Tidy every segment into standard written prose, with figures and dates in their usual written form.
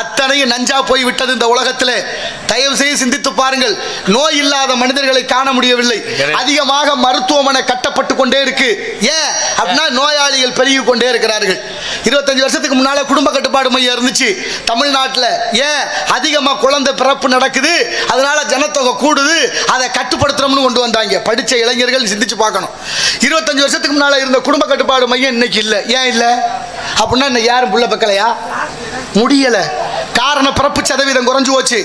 அத்தனையும் நஞ்சா போய் விட்டது இந்த உலகத்திலே. தயவு செய்து சிந்தித்து பாருங்கள். நோய் இல்லாத மனிதர்களை காண முடியவில்லை. அதிகமாக மருத்துவமனை கட்டப்பட்டு கொண்டே இருக்கு. ஏன் அப்படின்னா நோயாளிகள் பெருகி கொண்டே இருக்கிறார்கள். 25 வருஷத்துக்கு முன்னால குடும்ப கட்டுப்பாடு மையம் இருந்துச்சு தமிழ்நாட்டில். ஏன் அதிகமாக குழந்தை பிறப்பு நடக்குது, அதனால ஜனத்தொகை கூடுது, அதை கட்டுப்படுத்துறோம்னு கொண்டு வந்தாங்க. படிச்ச இளைஞர்கள் சிந்திச்சு பார்க்கணும். 25 வருஷத்துக்கு முன்னால இருந்த குடும்ப கட்டுப்பாடு மையம் இன்னைக்கு இல்லை. ஏன் இல்லை அப்படின்னா இன்னைக்கு யாரும் புள்ள பெக்கலையா? முடியல. காரணம் பிறப்பு சதவீதம் குறைஞ்சு போச்சு.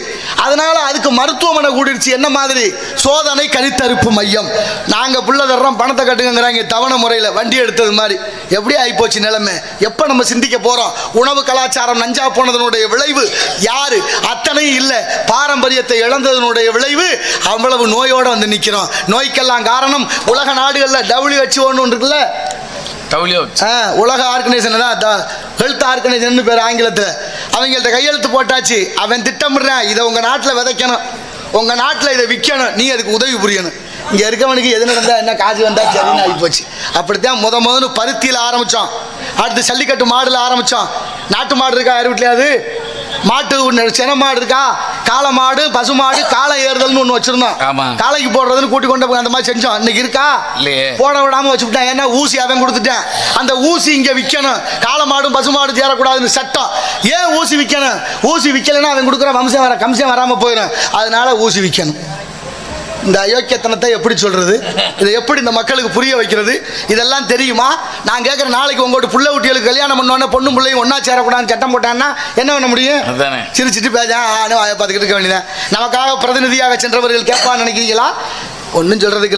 அதனால அதுக்கு மருத்துவமனை கூடிருச்சு. என்ன மாதிரி? சோதனை கழித்தறுப்பு மையம். நாங்க புள்ள தர்றோம் பணத்தை கட்டுங்கிறாங்க தவணை முறையில் வண்டி எடுத்தது மாதிரி. எப்படி ஆகிப்போச்சு நிலைமை? எப்போ நம்ம சிந்திக்க போறோம்? உணவு கலாச்சாரம் நஞ்சா போனதனுடைய விளைவு யாரு? அத்தனையும் இல்லை, பாரம்பரியத்தை இழந்ததனுடைய விளைவு. அவ்வளவு நோயோட வந்து நிற்கிறோம். நோய்க்கெல்லாம் காரணம் உலக நாடுகளில் WHO இருக்குல்ல, உலக ஆர்கனைசேஷன் தான், ஹெல்த் ஆர்கனைசேஷன் பேர் ஆங்கிலத்தில். அவங்கள்ட்ட கையெழுத்து போட்டாச்சு. அவன் திட்டமிடுறான், இதை உங்கள் நாட்டில் விதைக்கணும், உங்கள் நாட்டில் இதை விற்கணும், நீ அதுக்கு உதவி புரியணும். இங்கே இருக்கவனுக்கு எது நடந்தால் என்ன, காசு வந்தால் சரின்னு ஆகிப்போச்சு. அப்படித்தான் முதல்ல பருத்தியில் ஆரம்பித்தோம், அடுத்து ஜல்லிக்கட்டு மாடுல ஆரம்பித்தோம். நாட்டு மாடு இருக்கா யார் வீட்லையாவது? மாட்டு சென மாடு இருக்கா? காளை மாடு, பசு மாடு, காளை ஏறுதல்னு ஒன்று வச்சிருந்தோம். காளைக்கு போடுறதுன்னு கூட்டி கொண்டு போய் அந்த மாதிரி செஞ்சோம். இன்னைக்கு இருக்கா? போட விடாம வச்சுக்கிட்டேன். ஏன்னா ஊசி அவன் கொடுத்துட்டேன். அந்த ஊசி இங்கே விற்கணும். காளை மாடும் பசு மாடு சேரக்கூடாதுன்னு சட்டம். ஏன் ஊசி விற்கணும்? ஊசி விற்கலைன்னா அவன் கொடுக்குற கம்சம் வராமல் போயிடும். அதனால ஊசி விற்கணும். இந்த அயோக்கியத்தனத்தை எப்படி சொல்றது? இதை எப்படி இந்த மக்களுக்கு புரிய வைக்கிறது? இதெல்லாம் தெரியுமா? நான் கேட்குறேன், நாளைக்கு உங்களோட புள்ள குட்டிகளுக்கு கல்யாணம் பண்ணோன்னே பொண்ணும் பிள்ளையும் ஒன்றா சேரக்கூடாதுன்னு சட்டம் போட்டான்னா என்ன பண்ண முடியும்? சிரிச்சிட்டு பேசான் பார்த்துக்கிட்டு இருக்க வேண்டியதான். நமக்காக பிரதிநிதியாக சென்றவர்கள் கேட்பான்னு நினைக்கிறீங்களா? ஒன்றும் சொல்றதுக்கு